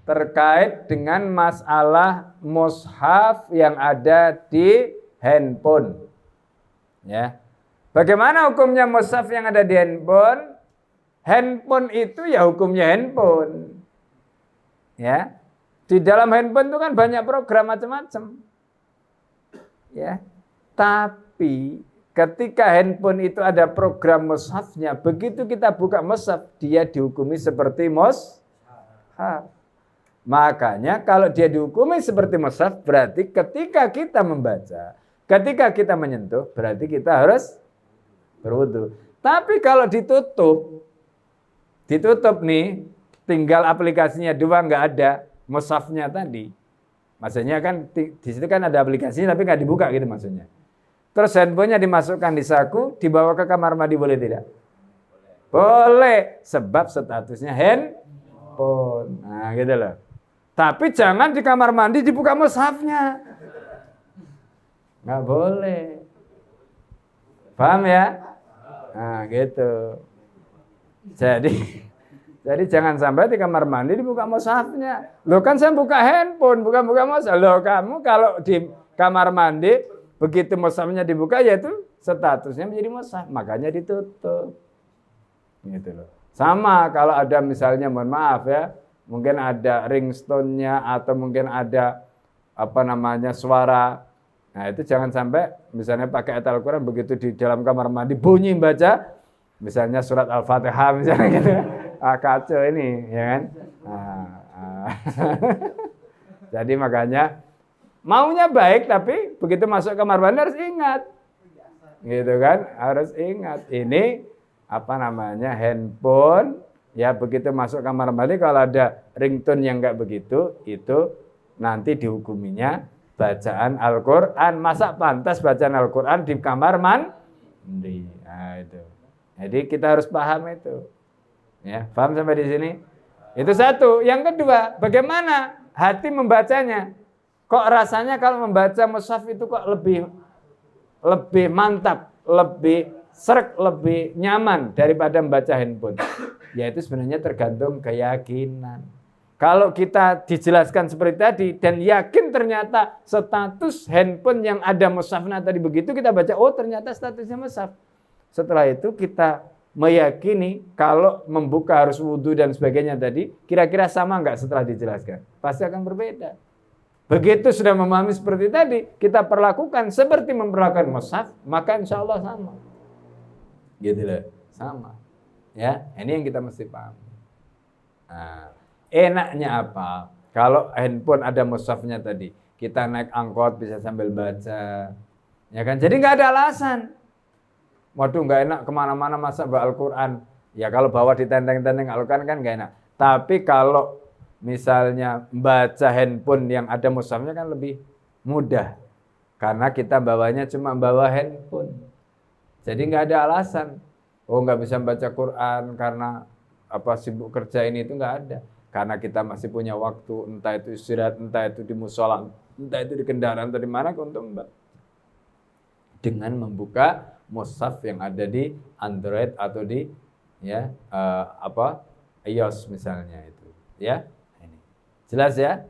terkait dengan masalah mushaf yang ada di handphone. Ya. Bagaimana hukumnya mushaf yang ada di handphone? Handphone itu ya hukumnya handphone. Ya. Di dalam handphone itu kan banyak program macam-macam. Ya. Tapi ketika handphone itu ada program mushafnya, begitu kita buka mushaf, dia dihukumi seperti mushaf. Makanya kalau dia dihukumi seperti mushaf, berarti ketika kita membaca, ketika kita menyentuh, berarti kita harus berwudu. Tapi kalau ditutup nih, tinggal aplikasinya dua, nggak ada mushafnya tadi. Maksudnya kan di situ kan ada aplikasinya tapi nggak dibuka gitu maksudnya. Terus handphonenya dimasukkan di saku, dibawa ke kamar mandi, boleh tidak? Boleh, sebab statusnya handphone. Nah gitu loh. Tapi jangan di kamar mandi dibuka mushafnya. Nggak boleh. Paham ya? Nah gitu. Jadi jangan sampai di kamar mandi dibuka mushafnya. Loh kan saya buka handphone, bukan buka mushaf. Loh kamu kalau di kamar mandi begitu mushafnya dibuka, yaitu statusnya menjadi mushaf. Makanya ditutup. Gitu loh. Sama kalau ada misalnya, mohon maaf ya, mungkin ada ringtone-nya atau mungkin ada suara. Nah, itu jangan sampai misalnya pakai ayat Al-Qur'an begitu di dalam kamar mandi bunyi baca misalnya surat Al-Fatihah misalnya gitu. Kacau ini, ya kan? Jadi makanya maunya baik tapi begitu masuk kamar mandi harus ingat. Gitu kan? Harus ingat. Ini handphone. Ya begitu masuk kamar mandi kalau ada ringtone yang enggak begitu, itu nanti dihukuminya bacaan Al-Qur'an. Masa pantas bacaan Al-Qur'an di kamar mandi? Nah, itu. Jadi kita harus paham itu. Ya, paham sampai di sini? Itu satu. Yang kedua, bagaimana hati membacanya? Kok rasanya kalau membaca mushaf itu kok lebih mantap, lebih sreg, lebih nyaman daripada membaca handphone? Yaitu sebenarnya tergantung keyakinan. Kalau kita dijelaskan seperti tadi dan yakin ternyata status handphone yang ada mushafnya tadi begitu, kita baca, oh ternyata statusnya mushaf. Setelah itu kita meyakini kalau membuka harus wudu dan sebagainya tadi, kira-kira sama enggak setelah dijelaskan? Pasti akan berbeda. Begitu sudah memahami seperti tadi, kita perlakukan seperti memperlakukan mushaf, maka insya Allah sama. Gitu loh, sama. Ya, ini yang kita mesti paham. Nah, enaknya apa? Kalau handphone ada mushafnya tadi, kita naik angkot bisa sambil baca, ya kan? Jadi nggak ada alasan. Waduh, nggak enak kemana-mana masa bawa Al-Quran. Ya kalau bawa di tenteng-tenteng Al-Quran kan nggak enak. Tapi kalau misalnya baca handphone yang ada mushafnya kan lebih mudah, karena kita bawanya cuma bawa handphone. Jadi nggak ada alasan. Oh nggak bisa baca Quran karena sibuk kerja ini, itu nggak ada. Karena kita masih punya waktu, entah itu istirahat, entah itu di musola, entah itu di kendaraan atau di mana, untuk dengan membuka mushaf yang ada di Android atau di iOS misalnya itu. Ya, ini jelas ya.